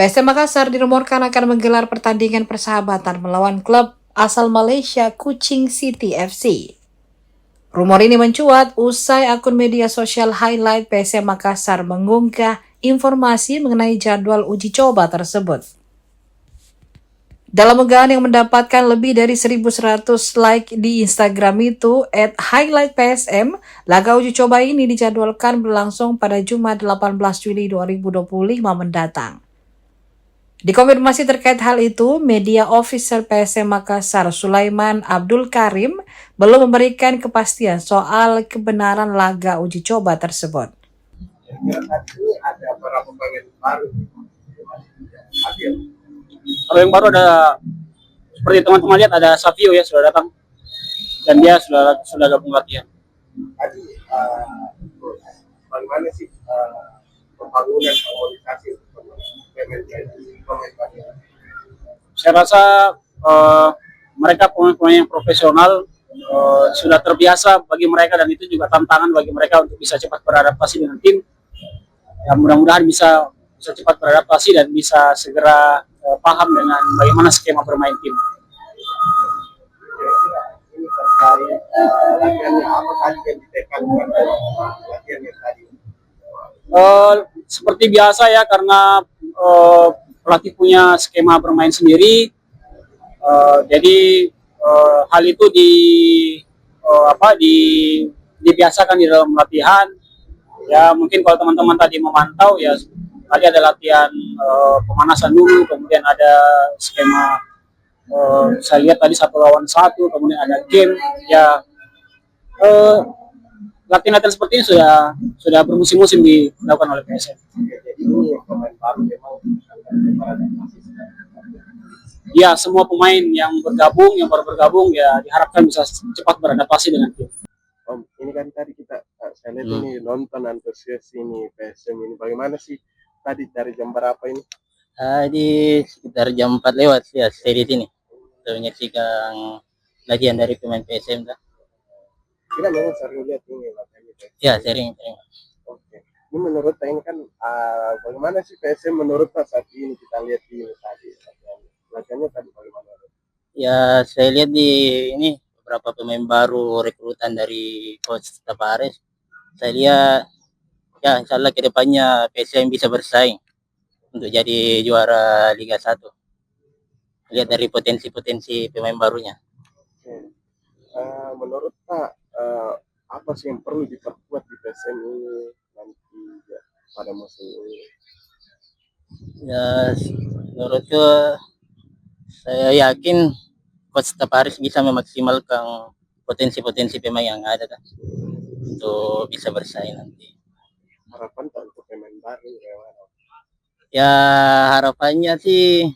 PSM Makassar dirumorkan akan menggelar pertandingan persahabatan melawan klub asal Malaysia Kuching City FC. Rumor ini mencuat usai akun media sosial highlight PSM Makassar mengunggah informasi mengenai jadwal uji coba tersebut. Dalam unggahan yang mendapatkan lebih dari 1.100 like di Instagram itu, @highlightpsm, laga uji coba ini dijadwalkan berlangsung pada Jumat 18 Juli 2025 mendatang. Dikonfirmasi terkait hal itu, media official PSM Makassar Sulaiman Abdul Karim belum memberikan kepastian soal kebenaran laga uji coba tersebut. Ada beberapa pemain baru hadir. Kalau yang baru ada seperti teman-teman lihat ada Savio ya sudah datang dan dia sudah gabung latihan. Tadi bagaimana sih pembangunan komunikasi pemain baru? Saya rasa mereka pemain-pemain yang profesional, sudah terbiasa bagi mereka dan itu juga tantangan bagi mereka untuk bisa cepat beradaptasi dengan tim. Ya, mudah-mudahan bisa cepat beradaptasi dan bisa segera paham dengan bagaimana skema bermain tim. Ini terkait latihannya apa tadi yang ditekankan latihannya tadi? Seperti biasa ya, karena pelatih punya skema bermain sendiri, jadi hal itu dibiasakan di dalam latihan. Ya mungkin kalau teman-teman tadi memantau ya, tadi ada latihan pemanasan dulu, kemudian ada skema saya lihat tadi 1 lawan 1, kemudian ada game ya. Latihan-latihan seperti ini sudah bermusim-musim dilakukan oleh PSM. Jadi ini pemain baru memang beradaptasi. Ya, semua pemain yang baru bergabung ya diharapkan bisa cepat beradaptasi dengan tim. Om, ini kan tadi saya lihat ini nonton antusias ini PSM ini, bagaimana sih tadi dari jam berapa ini? Tadi sekitar jam 4 lewat ya, saya di sini. Saya menyaksikan latihan dari pemain PSM. Kita memang sering lihat ini latihan itu. Ya, sering. Oke. Ini menurut ini kan bagaimana sih PSM menurut saat ini kita lihat di tadi latihannya tadi bagaimana? Ya, saya lihat di ini beberapa pemain baru rekrutan dari Coach Tavares. Saya lihat ya insya Allah kedepannya PSM bisa bersaing untuk jadi juara Liga 1. Lihat dari potensi pemain barunya. Oke. Menurut Pak, apa sih yang perlu diperkuat di PSM ini nanti ya, pada musim ini? Ya, menurutku saya yakin Coach Tavares bisa memaksimalkan potensi pemain yang ada kan, untuk bisa bersaing nanti. Harapan Pak untuk pemain baru gimana? Ya harapannya sih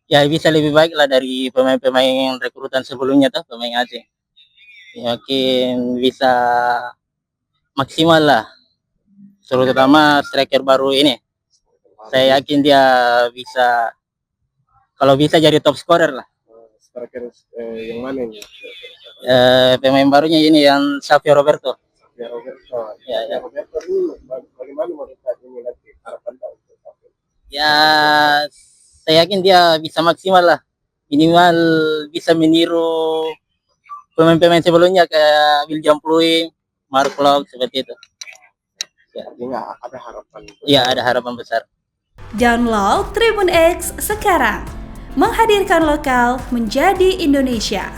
ya bisa lebih baik lah dari pemain-pemain rekrutan sebelumnya tuh, pemain asing. Yakin bisa maksimal lah, terutama striker baru ini. Saya yakin dia bisa, kalau bisa jadi top scorer lah. Striker yang mana ini? Pemain barunya ini yang Savio Roberto. Ya Roberto. Ya. Roberto ini bagaimana menurut Pak ini nanti harapan Pak untuk Savio? Ya saya yakin dia bisa maksimal lah, minimal bisa meniru pemain-pemain sebelumnya kayak William Pluim, Mark Locke, seperti itu. Ya, nggak ada harapan. Iya, ada harapan besar. Download Tribun X sekarang, menghadirkan lokal menjadi Indonesia.